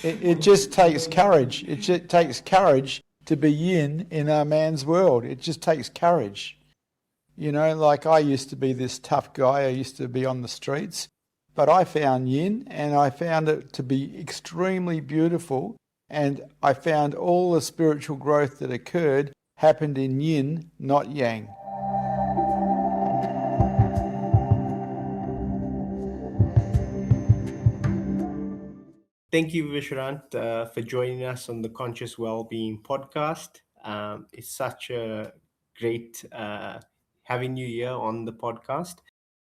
It just takes courage. It just takes courage to be yin in a man's world. It just takes courage. You know, like I used to be this tough guy. I used to be on the streets. But I found yin and I found it to be extremely beautiful. And I found all the spiritual growth that occurred happened in yin, not yang. Thank you, Vishrant, for joining us on the Conscious Wellbeing Podcast. It's such a great having you here on the podcast.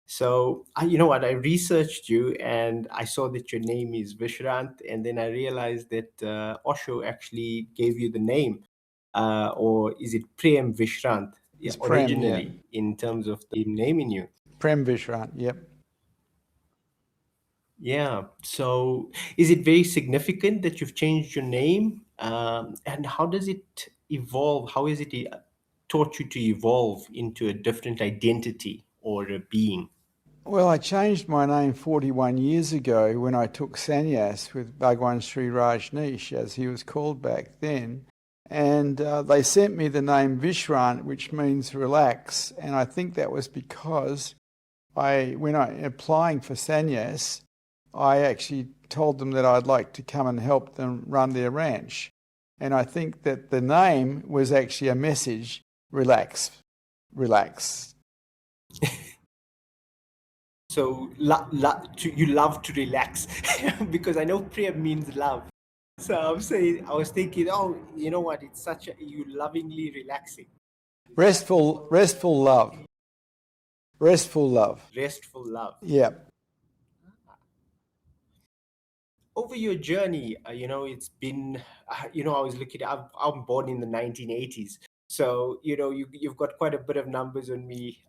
So, you know what, I researched you and I saw that your name is Vishrant, and then I realized that Osho actually gave you the name, or is it Prem Vishrant, It's Prem, yeah. originally, in terms of the naming you? Prem Vishrant, yep. Yeah. So is it very significant that you've changed your name? And how does it evolve? How is it taught you to evolve into a different identity or a being? Well, I changed my name 41 years ago when I took sannyas with Bhagwan Sri Rajneesh, as he was called back then. And they sent me the name Vishrant, which means relax. And I think that was because when I applying for sannyas, I actually told them that I'd like to come and help them run their ranch. And I think that the name was actually a message, relax, relax. So you love to relax because I know prayer means love. So I was thinking, oh, you know what? It's such you lovingly relaxing. Restful love. Restful love. Restful love. Yeah. Over your journey, it's been, I was looking, I'm born in the 1980s. So, you've got quite a bit of numbers on me.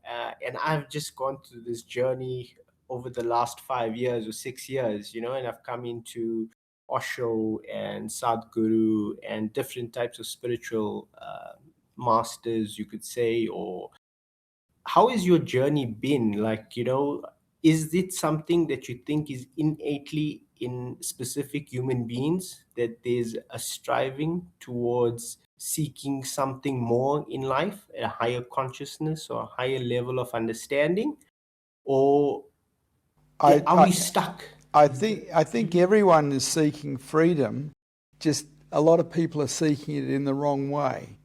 And I've just gone through this journey over the last 5 years or 6 years, and I've come into Osho and Sadhguru and different types of spiritual masters, you could say. Or how has your journey been? Like, is it something that you think is innately in specific human beings, that there's a striving towards seeking something more in life, a higher consciousness or a higher level of understanding? Or are we stuck? I think everyone is seeking freedom, just a lot of people are seeking it in the wrong way.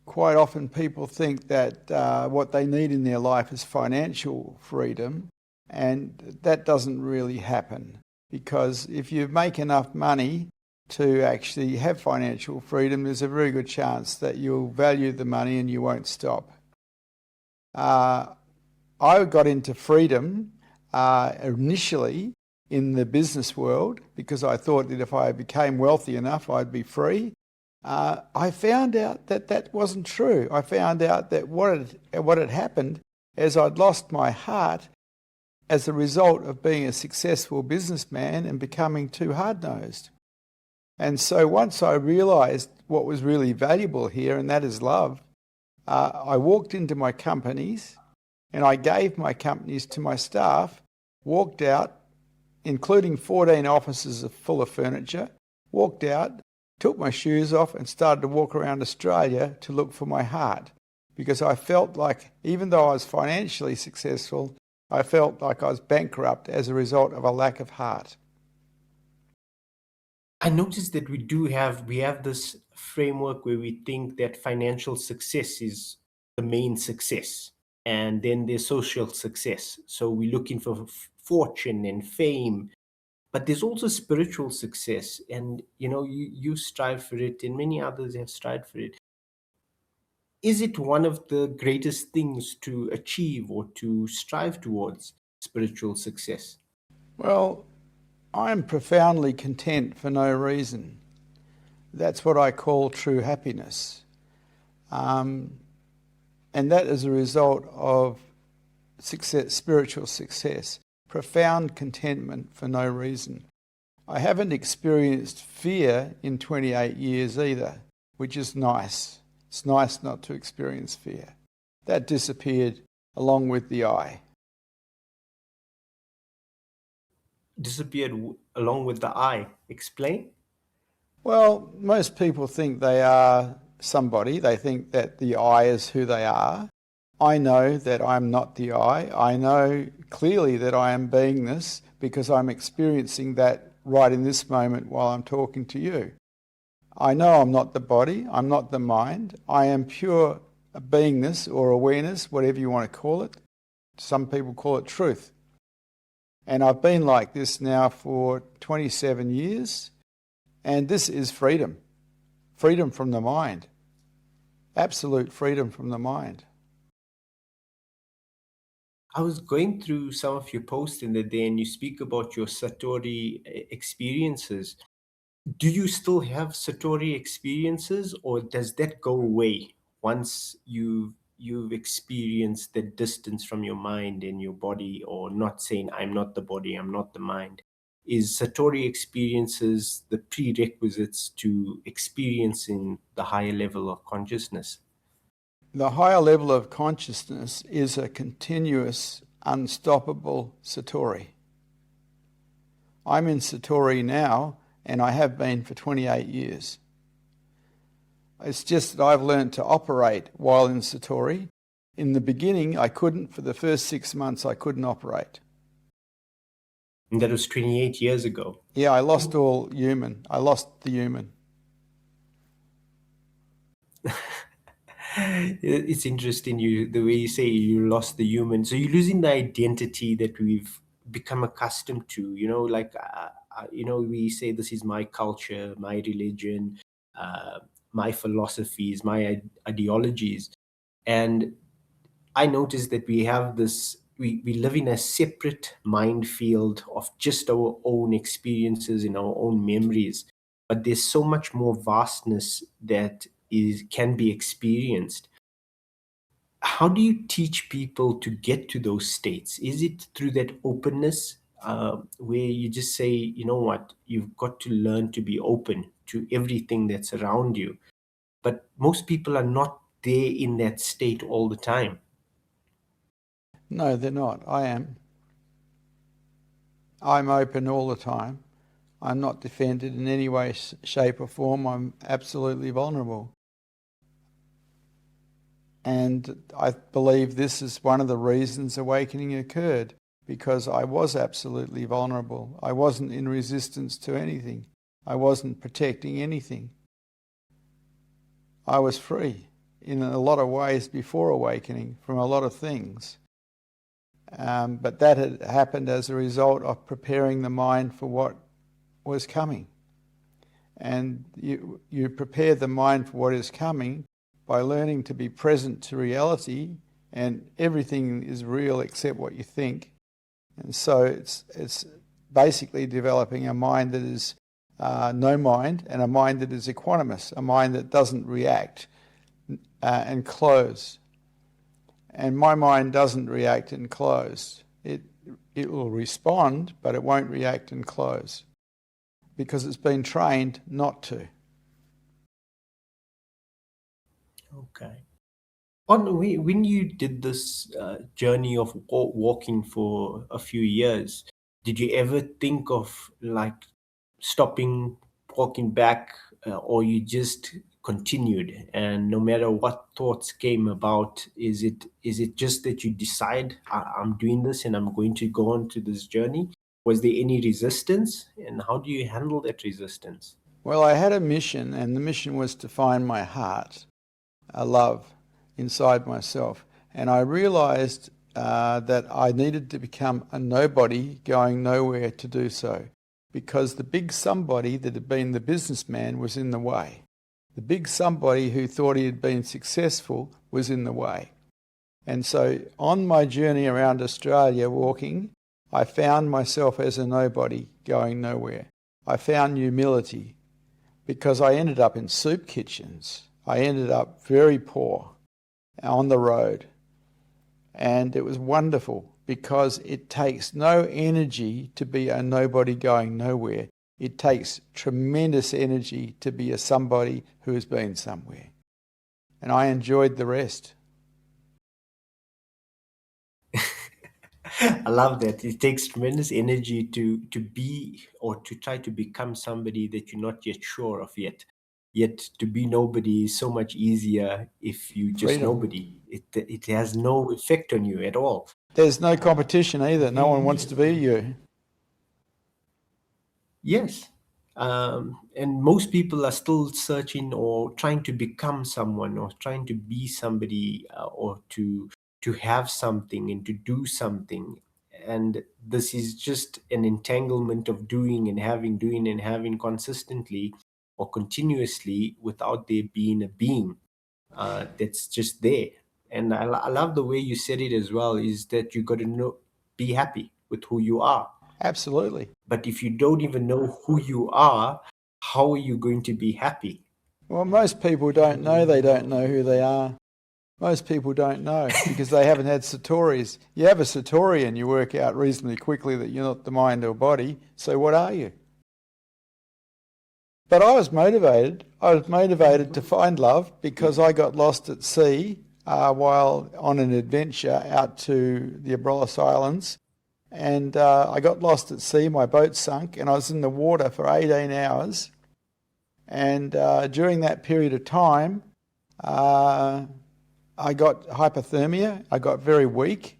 Quite often people think that what they need in their life is financial freedom, and that doesn't really happen. Because if you make enough money to actually have financial freedom, there's a very good chance that you'll value the money and you won't stop. I got into freedom initially in the business world because I thought that if I became wealthy enough, I'd be free. I found out that that wasn't true. I found out that what had happened is I'd lost my heart as a result of being a successful businessman and becoming too hard-nosed. And so once I realised what was really valuable here, and that is love, I walked into my companies and I gave my companies to my staff, walked out, including 14 offices full of furniture, walked out, took my shoes off and started to walk around Australia to look for my heart, because I felt like even though I was financially successful, I felt like I was bankrupt as a result of a lack of heart. I noticed that we have this framework where we think that financial success is the main success, and then there's social success. So we're looking for fortune and fame, but there's also spiritual success, and you strive for it, and many others have strived for it. Is it one of the greatest things to achieve or to strive towards, spiritual success? Well, I'm profoundly content for no reason. That's what I call true happiness. And that is a result of success, spiritual success, profound contentment for no reason. I haven't experienced fear in 28 years either, which is nice. It's nice not to experience fear. That disappeared along with the I. Disappeared along with the I. Explain? Well, most people think they are somebody. They think that the I is who they are. I know that I'm not the I. I know clearly that I am beingness because I'm experiencing that right in this moment while I'm talking to you. I know I'm not the body. I'm not the mind. I am pure beingness or awareness, whatever you want to call it. Some people call it truth. And I've been like this now for 27 years. And this is freedom. Freedom from the mind. Absolute freedom from the mind. I was going through some of your posts in the day, and you speak about your Satori experiences. Do you still have Satori experiences, or does that go away once you've experienced the distance from your mind and your body, or not saying I'm not the body, I'm not the mind? Is Satori experiences the prerequisites to experiencing the higher level of consciousness? The higher level of consciousness is a continuous, unstoppable Satori. I'm in Satori now, and I have been for 28 years. It's just that I've learned to operate while in Satori. In the beginning, I couldn't. For the first 6 months, I couldn't operate. And that was 28 years ago. Yeah, I lost all human. I lost the human. It's interesting the way you say you lost the human. So you're losing the identity that we've become accustomed to. We say this is my culture, my religion, my philosophies, my ideologies, and I noticed that we have this. We live in a separate mind field of just our own experiences and our own memories, but there's so much more vastness that can be experienced. How do you teach people to get to those states? Is it through that openness, where you just say, you know what, you've got to learn to be open to everything that's around you? But most people are not there in that state all the time. No, they're not. I am. I'm open all the time. I'm not defended in any way, shape or form. I'm absolutely vulnerable. And I believe this is one of the reasons awakening occurred, because I was absolutely vulnerable. I wasn't in resistance to anything. I wasn't protecting anything. I was free in a lot of ways before awakening from a lot of things. But that had happened as a result of preparing the mind for what was coming. And you prepare the mind for what is coming by learning to be present to reality, and everything is real except what you think. And so it's basically developing a mind that is no mind, and a mind that is equanimous, a mind that doesn't react and close. And my mind doesn't react and close. It will respond, but it won't react and close, because it's been trained not to. Okay. When you did this journey of walking for a few years, did you ever think of like stopping, walking back, or you just continued? And no matter what thoughts came about, is it just that you decide, I'm doing this and I'm going to go on to this journey? Was there any resistance, and how do you handle that resistance? Well, I had a mission, and the mission was to find my heart, a love inside myself. And I realized that I needed to become a nobody going nowhere to do so, because the big somebody that had been the businessman was in the way. The big somebody who thought he had been successful was in the way. And so on my journey around Australia walking, I found myself as a nobody going nowhere. I found humility, because I ended up in soup kitchens. I ended up very poor on the road. And it was wonderful, because it takes no energy to be a nobody going nowhere. It takes tremendous energy to be a somebody who has been somewhere. And I enjoyed the rest. I love that. It takes tremendous energy to be or to try to become somebody that you're not yet sure of yet. Yet to be nobody is so much easier if you just Freedom. nobody. It has no effect on you at all. There's no competition either. No one wants to be you. Yes. And most people are still searching or trying to become someone or trying to be somebody or to have something and to do something. And this is just an entanglement of doing and having consistently or continuously without there being a being that's just there. And I love the way you said it as well, is that you got to be happy with who you are. Absolutely. But if you don't even know who you are, how are you going to be happy? Well, most people don't know they don't know who they are. Most people don't know because they haven't had Satoris. You have a Satori and you work out reasonably quickly that you're not the mind or body, so what are you? But I was motivated. I was motivated to find love because I got lost at sea while on an adventure out to the Abrolhos Islands. And I got lost at sea, my boat sunk, and I was in the water for 18 hours. And during that period of time, I got hypothermia, I got very weak,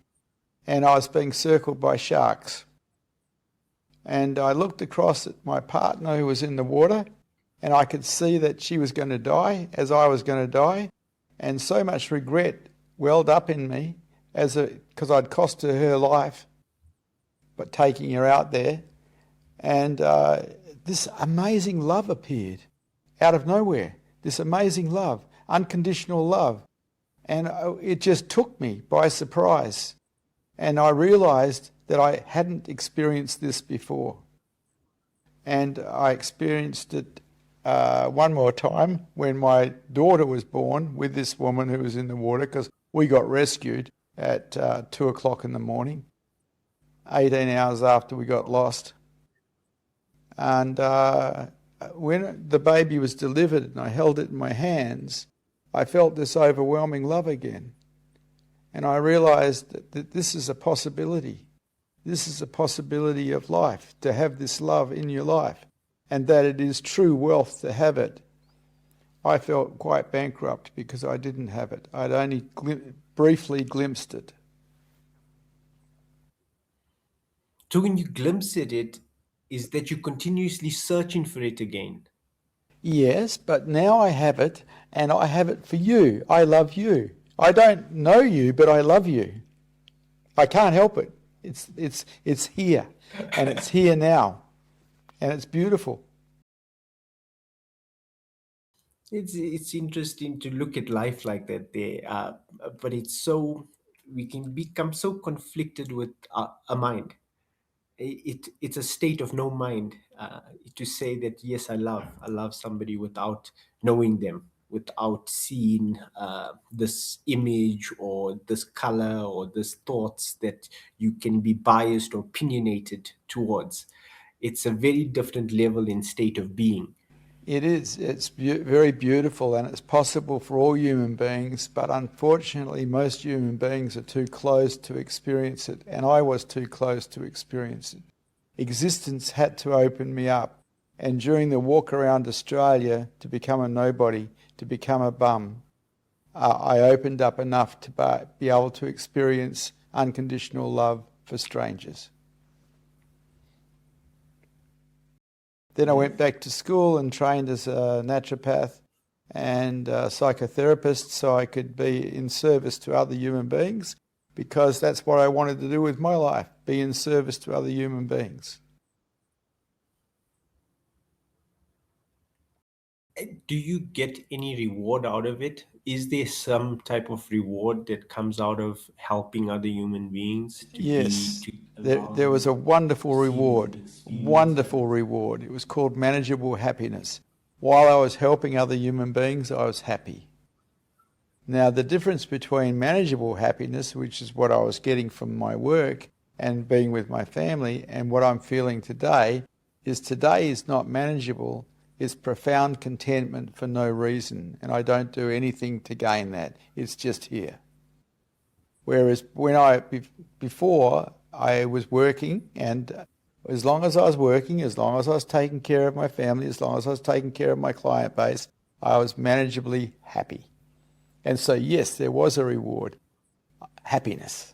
and I was being circled by sharks. And I looked across at my partner who was in the water, and I could see that she was going to die as I was going to die. And so much regret welled up in me because I'd cost her life, but taking her out there. And this amazing love appeared out of nowhere, this amazing love, unconditional love. And it just took me by surprise. And I realized that I hadn't experienced this before. And I experienced it one more time when my daughter was born with this woman who was in the water, because we got rescued at 2 o'clock in the morning, 18 hours after we got lost. And when the baby was delivered and I held it in my hands, I felt this overwhelming love again. And I realized that this is a possibility. This is a possibility of life, to have this love in your life, and that it is true wealth to have it. I felt quite bankrupt because I didn't have it. I'd only briefly glimpsed it. So when you glimpse at it, is that you're continuously searching for it again. Yes, but now I have it, and I have it for you. I love you. I don't know you, but I love you. I can't help it. It's here, and it's here now, and it's beautiful. It's interesting to look at life like that. But it's so we can become so conflicted with a mind. It's a state of no mind to say that yes, I love somebody without knowing them, without seeing this image or this color or this thoughts that you can be biased or opinionated towards. It's a very different level in state of being. It is. It's very beautiful, and it's possible for all human beings, but unfortunately most human beings are too close to experience it, and I was too close to experience it. Existence had to open me up, and during the walk around Australia to become a nobody, to become a bum, I opened up enough to be able to experience unconditional love for strangers. Then I went back to school and trained as a naturopath and a psychotherapist so I could be in service to other human beings, because that's what I wanted to do with my life, be in service to other human beings. Do you get any reward out of it? Is there some type of reward that comes out of helping other human beings Yes, to there was a wonderful reward, wonderful reward. It was called manageable happiness. While I was helping other human beings, I was happy. Now, the difference between manageable happiness, which is what I was getting from my work and being with my family, and what I'm feeling today is not manageable. It's profound contentment for no reason, and I don't do anything to gain that. It's just here. Whereas before, I was working, and as long as I was working, as long as I was taking care of my family, as long as I was taking care of my client base, I was manageably happy. And so, yes, there was a reward, happiness.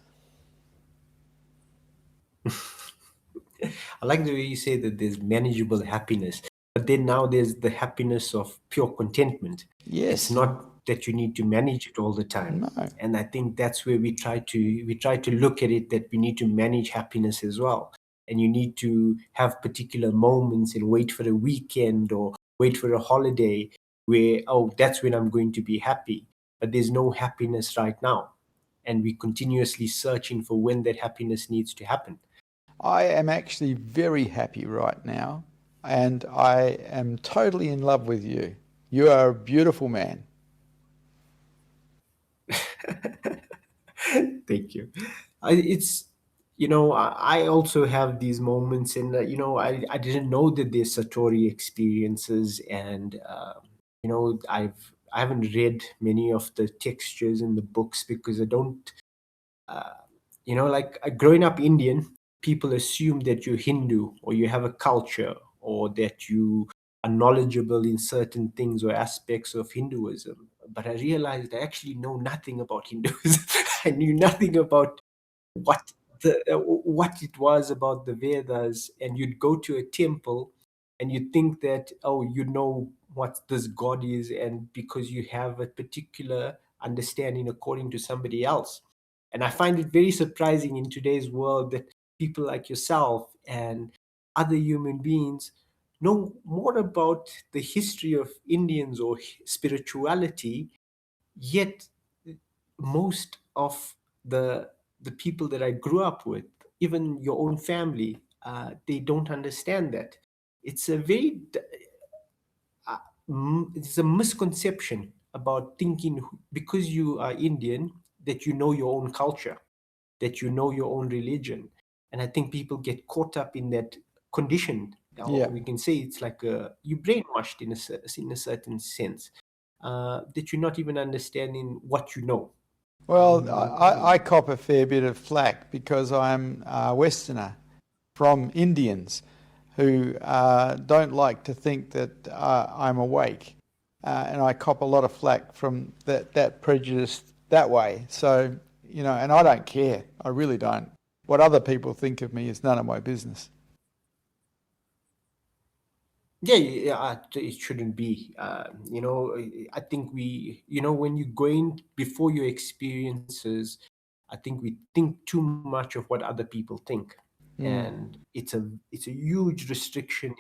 I like the way you say that there's manageable happiness, but then now there's the happiness of pure contentment. It's Yes. not that you need to manage it all the time. No. And I think that's where we try to look at it, that we need to manage happiness as well. And you need to have particular moments and wait for a weekend or wait for a holiday where, oh, that's when I'm going to be happy. But there's no happiness right now. And we're continuously searching for when that happiness needs to happen. I am actually very happy right now, and I am totally in love with you. You are a beautiful man. Thank you. I also have these moments, and I didn't know that there's Satori experiences, and I haven't read many of the textures in the books because I don't, growing up Indian, people assume that you're Hindu or you have a culture or that you are knowledgeable in certain things or aspects of Hinduism. But I realized I actually know nothing about Hinduism. I knew nothing about what it was about the Vedas. And you'd go to a temple and you'd think that, oh, you know what this God is, and because you have a particular understanding according to somebody else. And I find it very surprising in today's world that people like yourself and other human beings know more about the history of Indians or spirituality, yet most of the people that I grew up with, even your own family, they don't understand that. It's a very it's a misconception about thinking because you are Indian that you know your own culture, that you know your own religion. And I think people get caught up in that condition. Yeah. Or we can say it's like you brainwashed in a certain sense, that you're not even understanding what you know. Well, I cop a fair bit of flack because I'm a Westerner from Indians who don't like to think that I'm awake. And I cop a lot of flack from that prejudice that way. So, and I don't care. I really don't. What other people think of me is none of my business. Yeah, it shouldn't be. I think when you're going before your experiences, I think we think too much of what other people think, and it's a huge restriction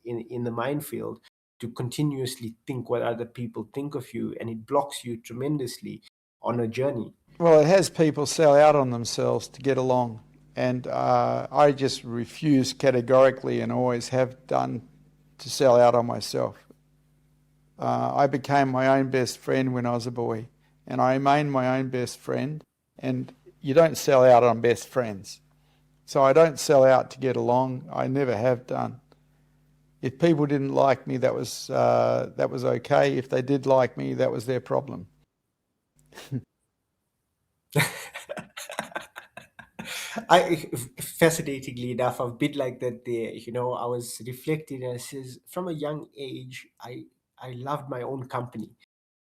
in the minefield to continuously think what other people think of you, and it blocks you tremendously on a journey. Well, it has people sell out on themselves to get along. And I just refuse categorically and always have done to sell out on myself. I became my own best friend when I was a boy, and I remain my own best friend, and you don't sell out on best friends. So I don't sell out to get along. I never have done. If people didn't like me, that was okay. If they did like me, that was their problem. Fascinatingly enough, I've been like that there. I was reflecting and I says, from a young age, I loved my own company.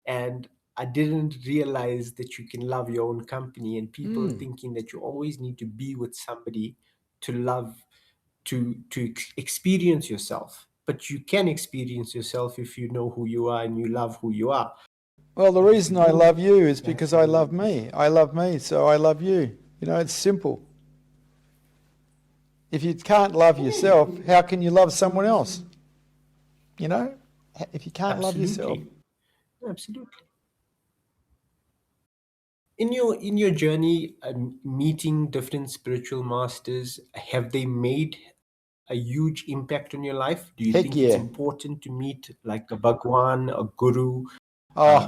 And I didn't realize that you can love your own company, and people thinking that you always need to be with somebody to love, to experience yourself. But you can experience yourself if you know who you are and you love who you are. Well, the reason I love you is because I love me. I love me, so I love you. It's simple. If you can't love yourself, how can you love someone else? If you can't love yourself. Absolutely. In your journey, meeting different spiritual masters, have they made a huge impact on your life? Do you Heck think yeah. it's important to meet like a Bhagwan, a guru,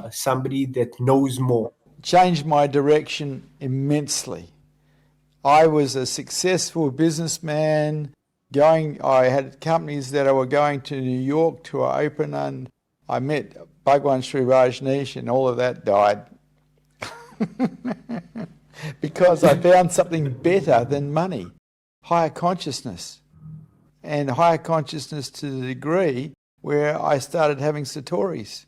somebody that knows more? Changed my direction immensely. I was a successful businessman. I had companies that I were going to New York to open, and I met Bhagwan Sri Rajneesh, and all of that died. because I found something better than money, higher consciousness. And higher consciousness to the degree where I started having Satoris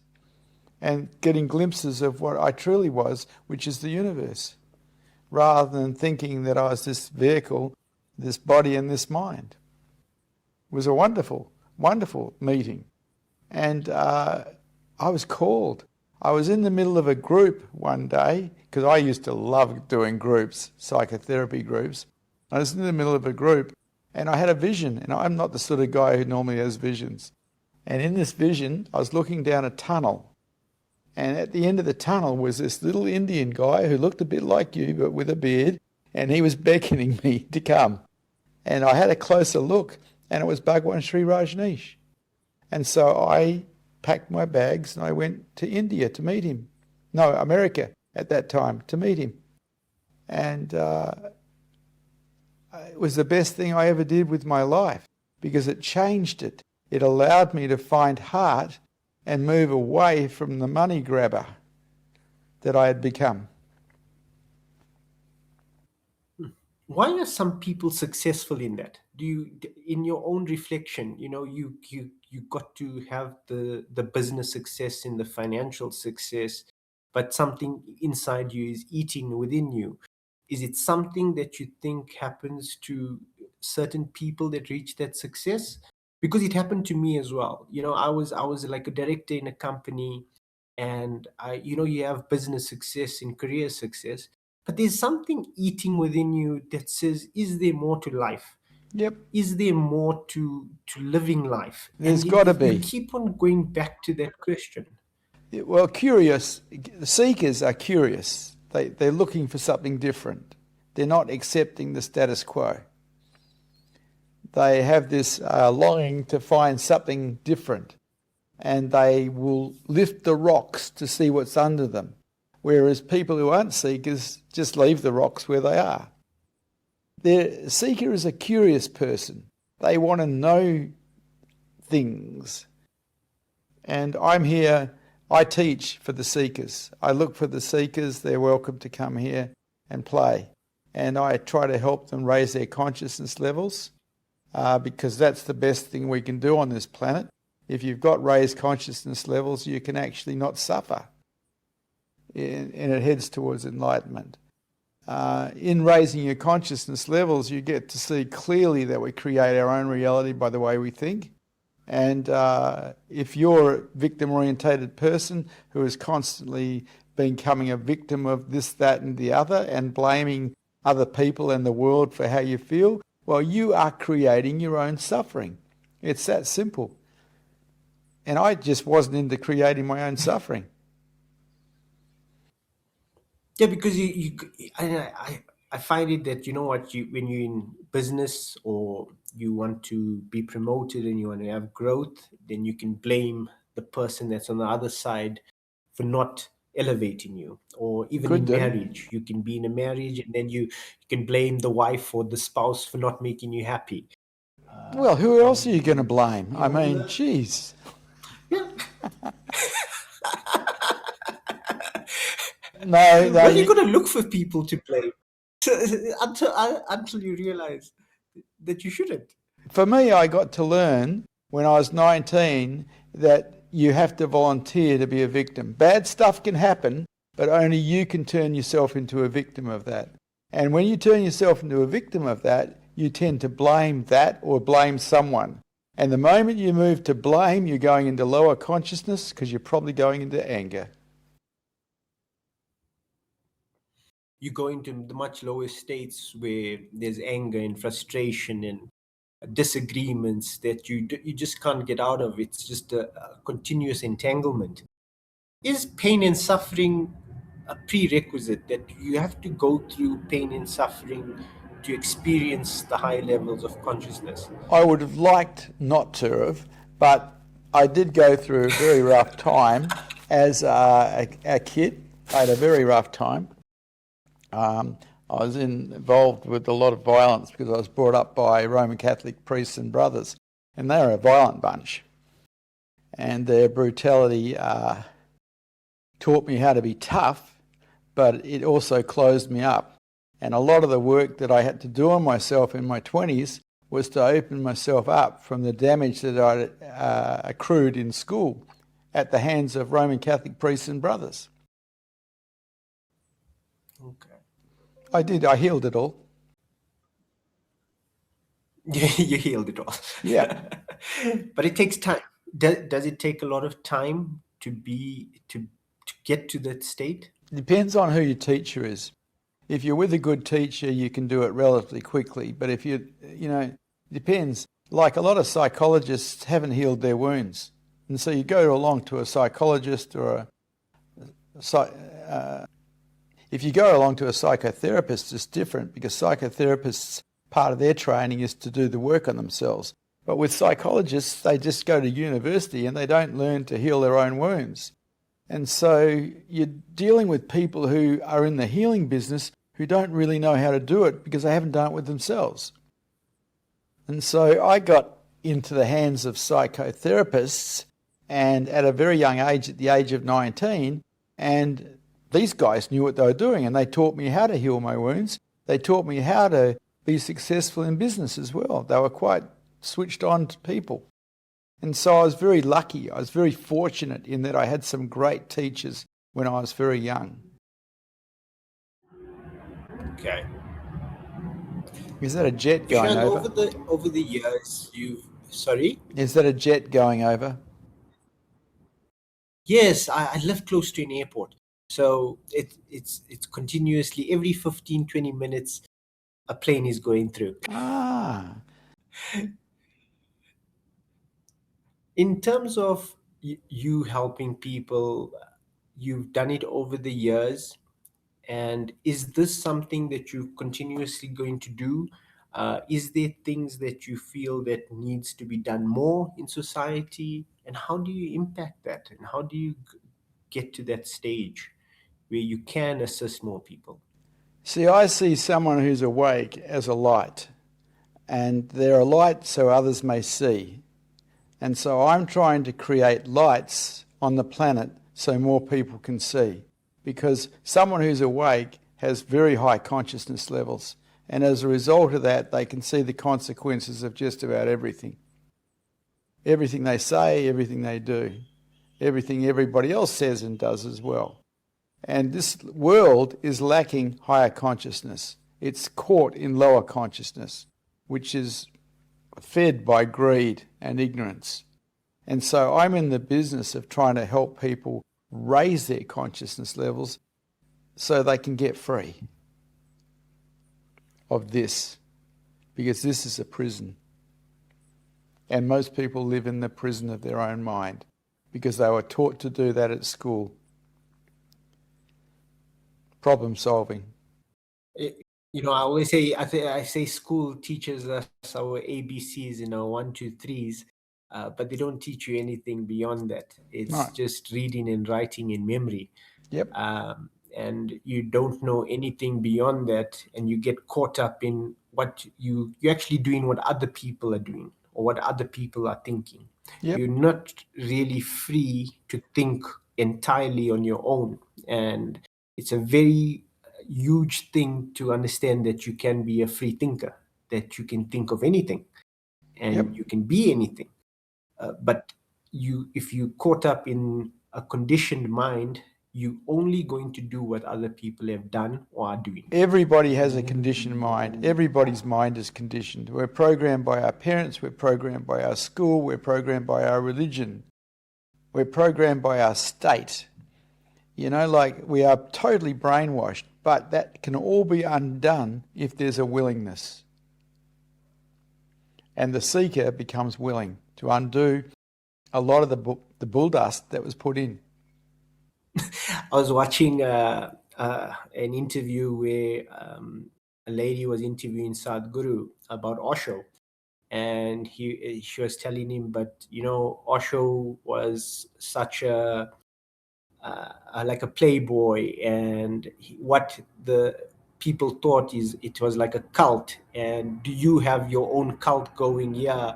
and getting glimpses of what I truly was, which is the universe, rather than thinking that I was this vehicle, this body and this mind. It was a wonderful, wonderful meeting. And I was called. I was in the middle of a group one day, because I used to love doing groups, psychotherapy groups. I was in the middle of a group and I had a vision, and I'm not the sort of guy who normally has visions. And in this vision, I was looking down a tunnel. And at the end of the tunnel was this little Indian guy who looked a bit like you, but with a beard, and he was beckoning me to come. And I had a closer look, and it was Bhagwan Sri Rajneesh. And so I packed my bags and I went to India to meet him. No, America at that time, to meet him. And it was the best thing I ever did with my life, because it changed it. It allowed me to find heart and move away from the money grabber that I had become. Why are some people successful in that? Do you, in your own reflection, you got to have the business success and the financial success, but something inside you is eating within you. Is it something that you think happens to certain people that reach that success? Because it happened to me as well. I was like a director in a company, and you have business success and career success, but there's something eating within you that says, is there more to life? Yep. Is there more to living life? There's And got to you be. keep on going back to that question. Well, curious, seekers are curious. They're looking for something different. They're not accepting the status quo. They have this longing to find something different, and they will lift the rocks to see what's under them, whereas people who aren't seekers just leave the rocks where they are. The seeker is a curious person. They want to know things. And I'm here, I teach for the seekers. I look for the seekers. They're welcome to come here and play. And I try to help them raise their consciousness levels, because that's the best thing we can do on this planet. If you've got raised consciousness levels, you can actually not suffer. And it heads towards enlightenment. In raising your consciousness levels, you get to see clearly that we create our own reality by the way we think. And if you're a victim-orientated person who is constantly becoming a victim of this, that and the other, and blaming other people and the world for how you feel, well, you are creating your own suffering. It's that simple. And I just wasn't into creating my own suffering. Yeah, because I find it that, when you're in business or you want to be promoted and you want to have growth, then you can blame the person that's on the other side for not elevating you. Or even Could in do. marriage, you can be in a marriage and then you can blame the wife or the spouse for not making you happy. Well, who else are you going to blame? I mean, geez. Yeah. No, Well, you've got to look for people to blame until you realize that you shouldn't. For me, I got to learn when I was 19 that you have to volunteer to be a victim. Bad stuff can happen, but only you can turn yourself into a victim of that. And when you turn yourself into a victim of that, you tend to blame that or blame someone. And the moment you move to blame, you're going into lower consciousness, because you're probably going into anger. You go into the much lower states where there's anger and frustration and disagreements that you just can't get out of. It's just a continuous entanglement. Is pain and suffering a prerequisite that you have to go through pain and suffering to experience the high levels of consciousness? I would have liked not to have, but I did go through a very rough time as a kid. I had a very rough time. I was involved with a lot of violence because I was brought up by Roman Catholic priests and brothers, and they were a violent bunch. And their brutality taught me how to be tough, but it also closed me up. And a lot of the work that I had to do on myself in my 20s was to open myself up from the damage that I'd accrued in school at the hands of Roman Catholic priests and brothers. Okay. I healed it all. You healed it all. Yeah. But it takes time. Does it take a lot of time to get to that state? Depends on who your teacher is. If you're with a good teacher, you can do it relatively quickly. But if depends. Like a lot of psychologists haven't healed their wounds. And so you go along to a psychologist or if you go along to a psychotherapist, it's different because psychotherapists, part of their training is to do the work on themselves. But with psychologists, they just go to university and they don't learn to heal their own wounds. And so you're dealing with people who are in the healing business who don't really know how to do it because they haven't done it with themselves. And so I got into the hands of psychotherapists and at a very young age, at the age of 19, and these guys knew what they were doing and they taught me how to heal my wounds. They taught me how to be successful in business as well. They were quite switched on to people. And so I was very lucky. I was very fortunate in that I had some great teachers when I was very young. Okay. Is that a jet going Vishrant, over? over the years, sorry? Is that a jet going over? Yes, I live close to an airport. So it's continuously, every 15, 20 minutes, a plane is going through. Ah. In terms of you helping people, you've done it over the years. And is this something that you're continuously going to do? Is there things that you feel that needs to be done more in society? And how do you impact that? And how do you get to that stage where you can assist more people? See, I see someone who's awake as a light, and they're a light so others may see. And so I'm trying to create lights on the planet so more people can see. Because someone who's awake has very high consciousness levels. And as a result of that, they can see the consequences of just about everything. Everything they say, everything they do, everything everybody else says and does as well. And this world is lacking higher consciousness. It's caught in lower consciousness, which is fed by greed and ignorance. And so I'm in the business of trying to help people raise their consciousness levels so they can get free of this, because this is a prison. And most people live in the prison of their own mind because they were taught to do that at school. Problem solving. I always say, I say school teaches us our ABCs, 1, 2, 3s. But they don't teach you anything beyond that. It's just reading and writing in memory. Yep. And you don't know anything beyond that, and you get caught up in what you're actually doing what other people are doing or what other people are thinking. Yep. You're not really free to think entirely on your own. And it's a very huge thing to understand that you can be a free thinker, that you can think of anything and you can be anything. But if you caught up in a conditioned mind, you're only going to do what other people have done or are doing. Everybody has a conditioned mind. Everybody's mind is conditioned. We're programmed by our parents, we're programmed by our school, we're programmed by our religion, we're programmed by our state. Like we are totally brainwashed, but that can all be undone if there's a willingness. And the seeker becomes willing to undo a lot of the bull dust that was put in. I was watching an interview where a lady was interviewing Sadhguru about Osho, and she was telling him, but Osho was such a like a playboy, and what the people thought is it was like a cult. And do you have your own cult going here?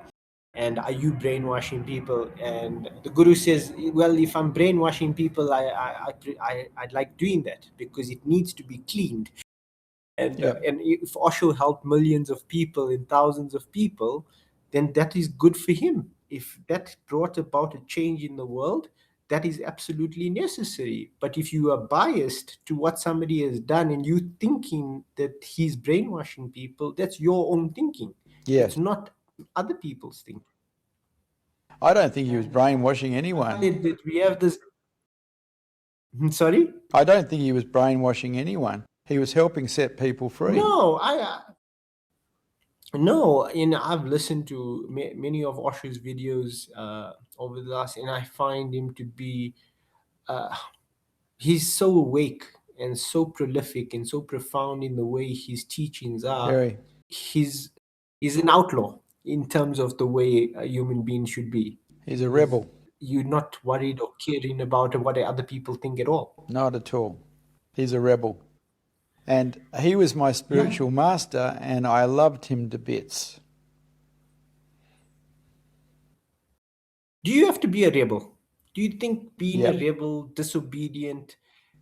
And are you brainwashing people? And the guru says, well, if I'm brainwashing people, I'd like doing that because it needs to be cleaned. And if Osho helped millions of people and thousands of people, then that is good for him. If that brought about a change in the world, that is absolutely necessary. But if you are biased to what somebody has done and you thinking that he's brainwashing people, that's your own thinking. Yes. It's not other people's thinking. I don't think he was brainwashing anyone. We have this. Sorry? I don't think he was brainwashing anyone. He was helping set people free. No, no, and I've listened to many of Osho's videos over the last, and I find him to be, he's so awake and so prolific and so profound in the way his teachings are. Very. He's an outlaw in terms of the way a human being should be. He's a rebel. You're not worried or caring about what other people think at all. Not at all. He's a rebel. And he was my spiritual master, and I loved him to bits. Do you have to be a rebel? Do you think being a rebel, disobedient?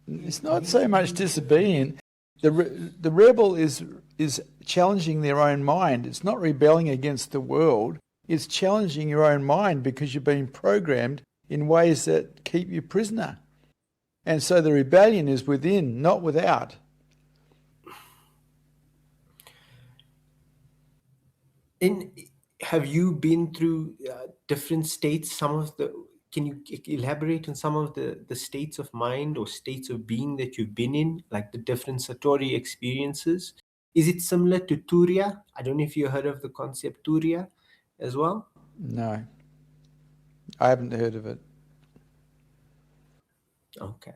It's not so much disobedient. The rebel is challenging their own mind. It's not rebelling against the world. It's challenging your own mind because you've been programmed in ways that keep you prisoner. And so the rebellion is within, not without. Have you been through different states? Can you elaborate on some of the states of mind or states of being that you've been in, like the different Satori experiences? Is it similar to Turiya? I don't know if you heard of the concept Turiya as well. No, I haven't heard of it. Okay.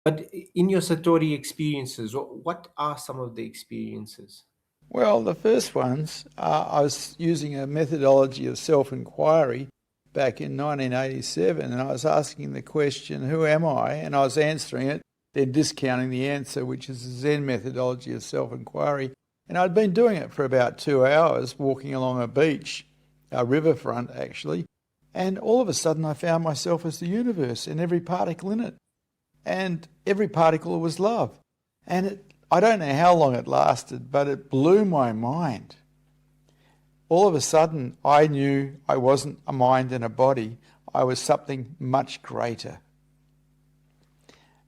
But in your Satori experiences, what are some of the experiences? Well, the first ones, I was using a methodology of self-inquiry back in 1987, and I was asking the question, who am I? And I was answering it, then discounting the answer, which is the Zen methodology of self-inquiry. And I'd been doing it for about 2 hours, walking along a beach, a riverfront actually, and all of a sudden I found myself as the universe and every particle in it. And every particle was love. And I don't know how long it lasted, but it blew my mind. All of a sudden, I knew I wasn't a mind and a body. I was something much greater.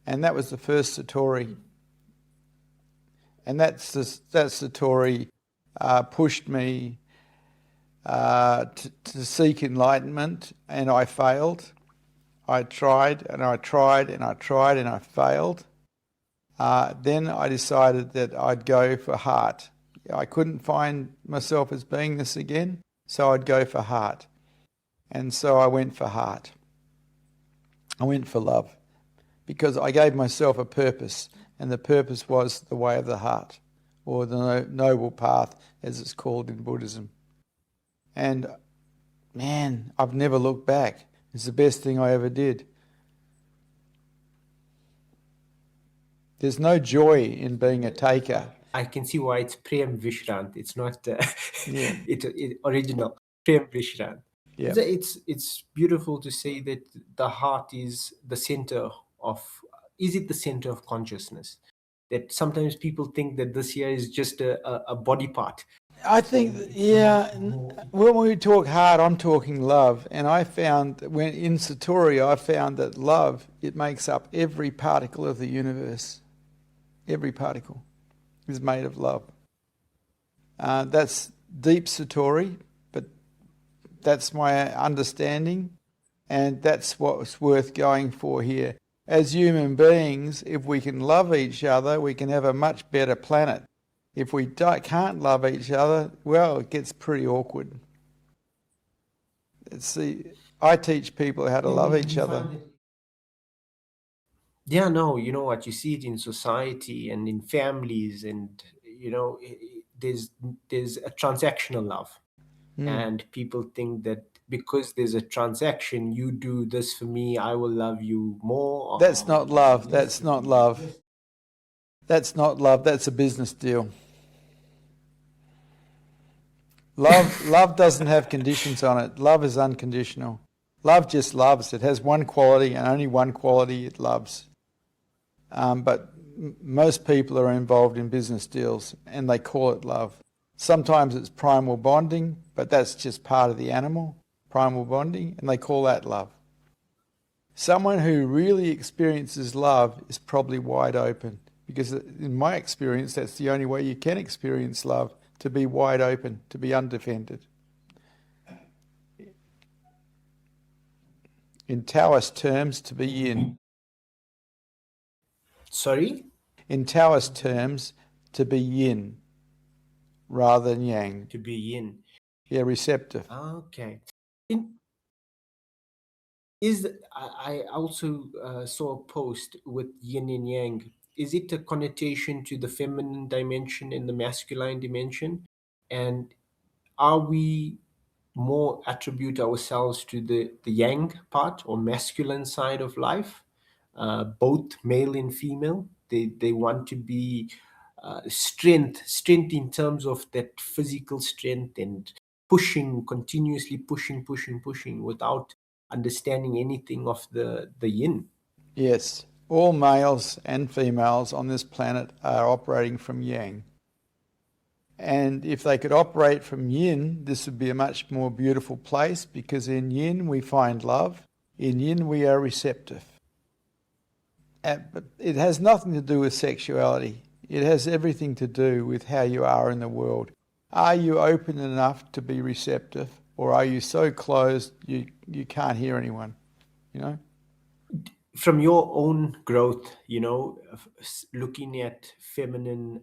And that was the first Satori. And that Satori pushed me to seek enlightenment, and I failed. I tried and I tried and I tried and I failed. Then I decided that I'd go for heart. I couldn't find myself as being this again, so I'd go for heart. And so I went for heart. I went for love because I gave myself a purpose, and the purpose was the way of the heart, or the noble path, as it's called in Buddhism. And man, I've never looked back. It's the best thing I ever did. There's no joy in being a taker. I can see why it's Prem Vishrant. It's not it original Prem Vishrant. Yeah. It's beautiful to say that the heart is the center of. Is it the center of consciousness? That sometimes people think that this here is just a body part. I think, when we talk heart, I'm talking love. And I found, when in Satori, I found that love, it makes up every particle of the universe. Every particle is made of love. That's deep Satori, but that's my understanding, and that's what's worth going for here. As human beings, if we can love each other, we can have a much better planet. If we can't love each other, well, it gets pretty awkward. I teach people how to love each other. Yeah, no, you know what, you see it in society and in families, and there's a transactional love. And people think that because there's a transaction, you do this for me, I will love you more. That's not love. That's not love. That's not love. That's a business deal. Love doesn't have conditions on it. Love is unconditional. Love just loves. It has one quality and only one quality it loves. But most people are involved in business deals and they call it love. Sometimes it's primal bonding, but that's just part of the animal, primal bonding, and they call that love. Someone who really experiences love is probably wide open, because in my experience, that's the only way you can experience love, to be wide open, to be undefended. In Taoist terms, to be yin. Sorry? In Taoist terms, to be yin rather than yang. To be yin. Yeah, receptive. Okay. I also saw a post with yin and yang. Is it a connotation to the feminine dimension and the masculine dimension? And are we more attribute ourselves to the yang part or masculine side of life? Both male and female. They want to be strength in terms of that physical strength and continuously pushing without understanding anything of the yin. Yes, all males and females on this planet are operating from yang. And if they could operate from yin, this would be a much more beautiful place, because in yin we find love, in yin we are receptive. But it has nothing to do with sexuality. It has everything to do with how you are in the world. Are you open enough to be receptive, or are you so closed you can't hear anyone, you know? From your own growth, looking at feminine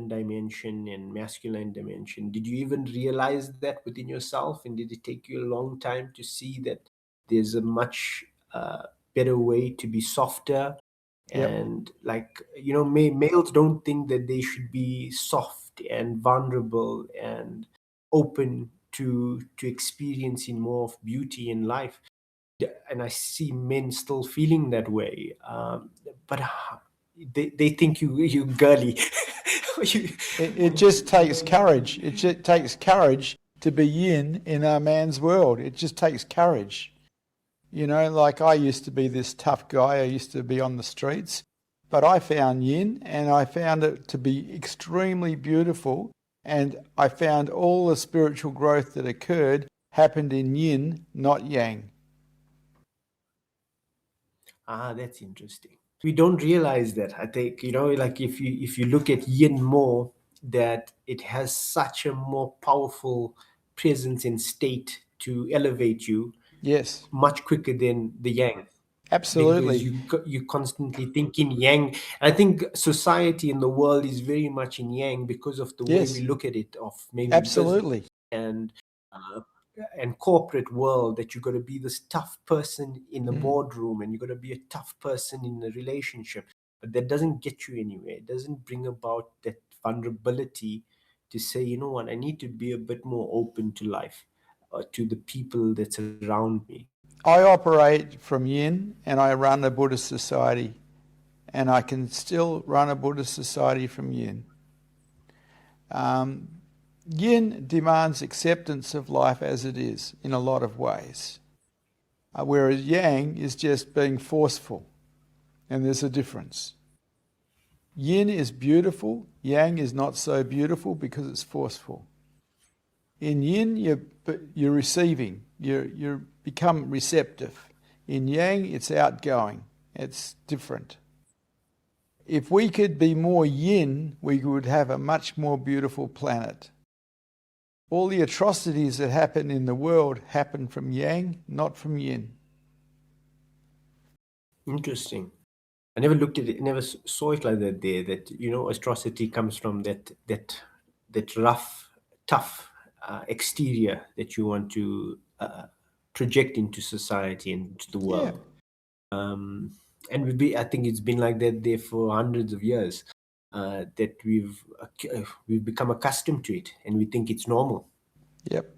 dimension and masculine dimension, did you even realize that within yourself, and did it take you a long time to see that there's a much better way to be softer? Yep. And males don't think that they should be soft and vulnerable and open to experiencing more of beauty in life. And I see men still feeling that way, but they think you girly. It just takes courage. It just takes courage to be yin in a man's world. It just takes courage. Like I used to be this tough guy. I used to be on the streets, but I found yin, and I found it to be extremely beautiful. And I found all the spiritual growth that occurred happened in yin, not yang. That's interesting. We don't realize that. I think, like if you look at yin more, that it has such a more powerful presence and state to elevate you. Yes. Much quicker than the yang. Absolutely. Because you constantly think in yang. I think society in the world is very much in yang because of the way we look at it, of maybe absolutely business and corporate world, that you got to be this tough person in the boardroom, and you got to be a tough person in a relationship. But that doesn't get you anywhere. It doesn't bring about that vulnerability to say, you know what, I need to be a bit more open to life, to the people that's around me. I operate from yin, and I run a Buddhist society, and I can still run a Buddhist society from yin. Yin demands acceptance of life as it is in a lot of ways, whereas yang is just being forceful, and there's a difference. Yin is beautiful, yang is not so beautiful because it's forceful. In yin, you're receiving, you become receptive. In yang, it's outgoing, it's different. If we could be more yin, we would have a much more beautiful planet. All the atrocities that happen in the world happen from yang, not from yin. Interesting. I never looked at it, never saw it like that there, that, atrocity comes from that rough, tough exterior that you want to project into society and into the world. Yeah. And I think it's been like that there for hundreds of years, that we've become accustomed to it, and we think it's normal. Yep,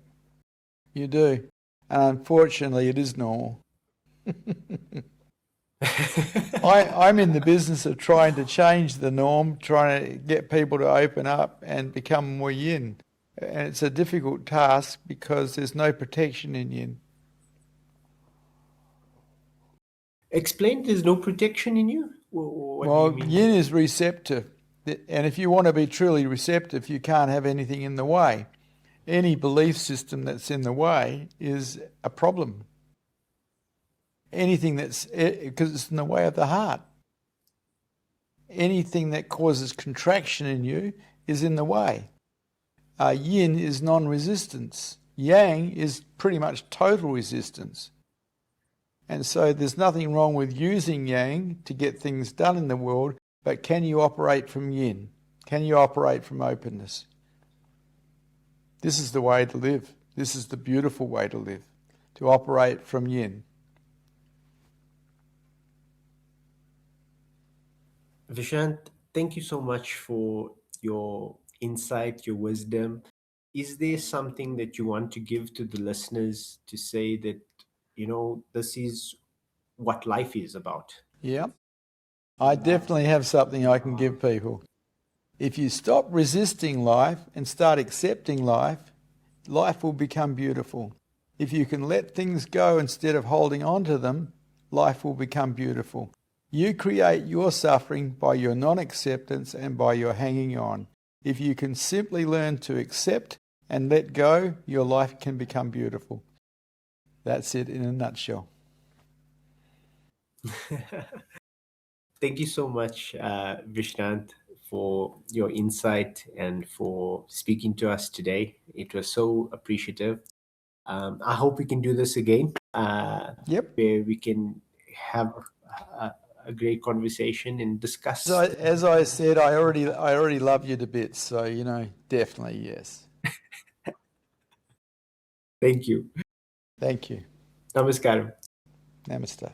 you do. And unfortunately, it is normal. I'm in the business of trying to change the norm, trying to get people to open up and become more yin. And it's a difficult task because there's no protection in yin. Explain, there's no protection in you? What do you Well, mean? yin is receptive. And if you want to be truly receptive, you can't have anything in the way. Any belief system that's in the way is a problem. Anything because it's in the way of the heart. Anything that causes contraction in you is in the way. Yin is non-resistance. Yang is pretty much total resistance. And so there's nothing wrong with using yang to get things done in the world, but can you operate from yin? Can you operate from openness? This is the way to live. This is the beautiful way to live, to operate from yin. Vishrant, thank you so much for your insight, your wisdom. Is there something that you want to give to the listeners to say that, this is what life is about? Yeah. I definitely have something I can give people. If you stop resisting life and start accepting life, life will become beautiful. If you can let things go instead of holding on to them, life will become beautiful. You create your suffering by your non-acceptance and by your hanging on. If you can simply learn to accept and let go, your life can become beautiful. That's it in a nutshell. Thank you so much, Vishrant, for your insight and for speaking to us today. It was so appreciative. I hope we can do this again, Yep. where we can have a great conversation and discuss. So, as I said, I already love you to bits. So, definitely yes. Thank you. Thank you. Namaskaram. Namaste.